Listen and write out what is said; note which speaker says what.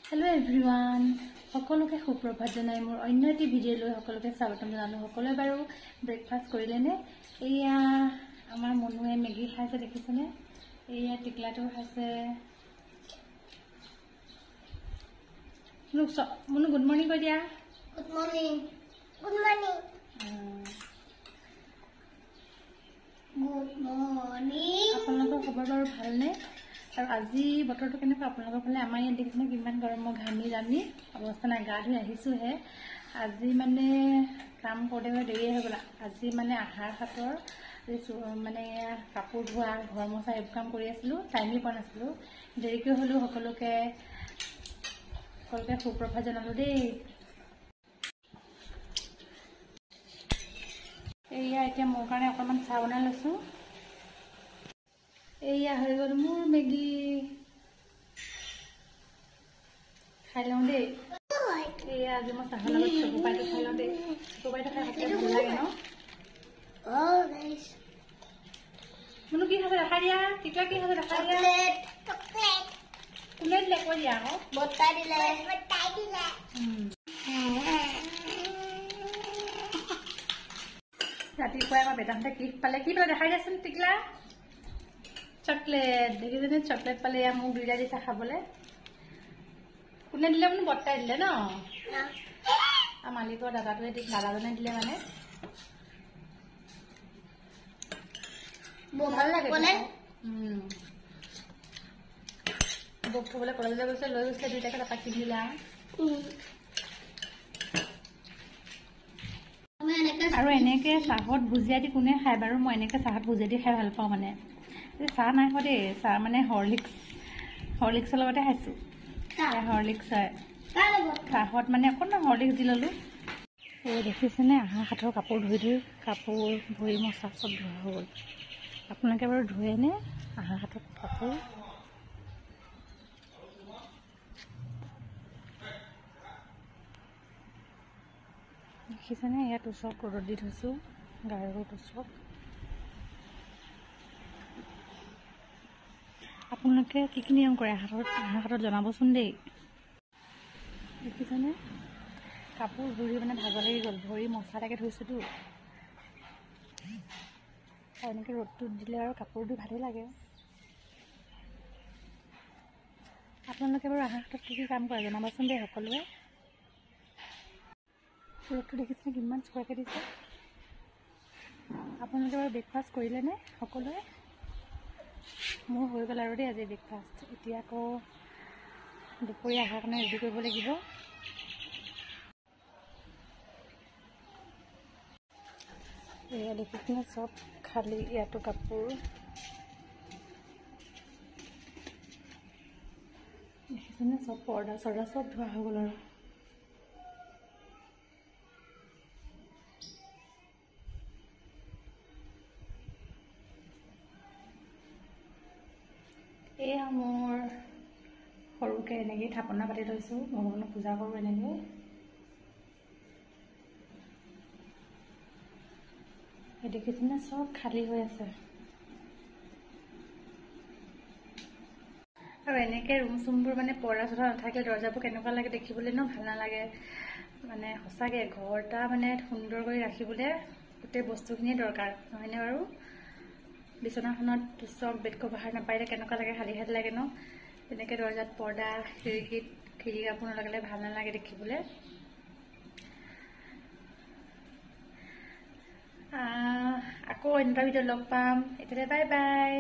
Speaker 1: Hello everyone. সকলোকে সুপ্ৰভাত জনাই মোৰ অন্য এটি ভিডিঅ' লৈ সকলোকে স্বাগতম জনালো। সকলোৱে বাৰু ব্ৰেকফাষ্ট কৰিলেনে? এয়া আমাৰ মনুৱে মেগী খাইছে দেখিছেনে? এয়া টিকলাটো খাইছে। মনু গুড মৰ্নিং কৈ দিয়া।
Speaker 2: Good morning. Good morning. Good morning.
Speaker 1: আপোনালোকৰ খবৰ বাৰু ভালনে? আৰু আজি বতৰটো কেনেকুৱা আপোনালোকৰ ফালে? আমাৰ ইয়াত দেখিছেনে কিমান গৰম, মই ঘামি জামি অৱস্থা নাই, গা ধুই আহিছোঁহে। আজি মানে কাম কৰোঁতে দেৰিয়ে হৈ গ'ল। আজি মানে আহাৰ হাতৰ মানে কাপোৰ ধোৱা, ঘৰ মোচা এইবোৰ কাম কৰি আছিলোঁ, টাইমেই পোৱা নাছিলোঁ। দেৰিকৈ হ'লেও সকলোকে সুপ্ৰভাত জনালোঁ দেই। এয়া এতিয়া মোৰ কাৰণে অকণমান চাহ বনাই লৈছোঁ। এয়া হৈ গ'ল মোৰ মেগী, খাই লওঁ দেই। এয়া আজি মই চাহৰ লগত চকু পাইটো খাই লওঁ দেই। চকু পাইটো খাই সঁচাকৈ ভাল লাগে ন? মনু কি খাইছে দেখাই দিয়া। টিকলা কি খাইছে দেখাই দিয়া। কোনে দিলে কৈ দিয়া আকৌ।
Speaker 2: বৰ্তাই দিলে।
Speaker 1: ৰাতিপুৱাই আমাৰ বেটাহঁতে কেক পালে। কি পালে দেখাই দিয়াচোন টিকলা। চকলেট দেখিছেনে? চকলেট পালে। এয়া মোক দুইটা দিছে খাবলৈ। কোনে দিলে? মানে বৰ্তাই দিলে ন? মালিকৰ দাদাজনে দিলে মানে। ভাল লাগে বক থবলৈ কলেজলৈ গৈছে, লৈ গৈছে দুইটাকে, তাৰপৰা কিনিলে আৰু এনেকে চাহত ভুজিয়া দি কোনে খায় বাৰু? মই এনেকে চাহত ভুজিয়া দি খাই ভাল পাওঁ। মানে চাহ নাই খোৱা দেই, চাহ মানে হৰলিক্সৰ লগতে খাইছোঁ। হৰলিক্স হয় চাহত, মানে অকণমান হৰলিক্স দি ল'লোঁ। এই দেখিছেনে আহাৰ হাতৰ কাপোৰ ধুই কাপোৰ ভৰি মচা চব ধোৱা হৈ গ'ল। আপোনালোকে বাৰু ধুৱেনে আহাৰ হাতৰ কাপোৰ? দেখিছেনে? ইয়াত ওচৰত ৰ'দত দি থৈছোঁ, গাড়ীৰ ওচৰত। আপোনালোকে কি কি নিয়ম কৰে আহাৰ হাতত জনাবচোন দেই। দেখিছেনে কাপোৰ ধুই মানে ভাগৰ লাগি গ'ল, ভৰি মচালৈকে ধুইছোঁতো। এনেকৈ ৰ'দটোত দিলে আৰু কাপোৰ ধুই ভালেই লাগে। আপোনালোকে বাৰু আহাৰ হাতত কি কি কাম কৰে জনাবচোন দেই সকলোৱে। ৰ'দটো দেখিছেনে কিমান চোকাকৈ দিছে? আপোনালোকে বাৰু ব্ৰেকফাষ্ট কৰিলেনে সকলোৱে? মোৰ হৈ গ'ল আৰু দেই আজি ব্ৰেকফাষ্ট। এতিয়া আকৌ দুপৰীয়া আহাৰ কাৰণে ৰেডি কৰিব লাগিব। এয়া দেখিছেনে চব খালী, ইয়াতো কাপোৰ দেখিছেনে? চব পৰ্দা চৰ্দা চব ধোৱা হৈ গ'ল। আৰু এয়া মোৰ সৰুকৈ এনেকেই থাপনা পাতি লৈছোঁ, ভগৱানক পূজা কৰোঁ এনেকৈ। দেখিছেনে চব খালী হৈ আছে। আৰু এনেকৈ ৰুম চুমবোৰ মানে পৰ্দা চৰ্দা নাথাকিলে দৰ্জাবোৰ কেনেকুৱা লাগে দেখিবলৈ ন? ভাল নালাগে মানে। সঁচাকৈ ঘৰ এটা মানে সুন্দৰ কৰি ৰাখিবলৈ গোটেই বস্তুখিনিয়ে দৰকাৰ, নহয়নে বাৰু? বিচনাখনত চব বেড কভাৰ নাপাৰিলে কেনেকুৱা লাগে, খালী খালী লাগে ন? তেনেকৈ দৰ্জাত পৰ্দা, খিৰিকী কাপোৰ নলগালে ভাল নালাগে দেখিবলৈ। আকৌ অন্য ভিডিঅ'ত লগ পাম। এতিয়ালৈ বাই বাই।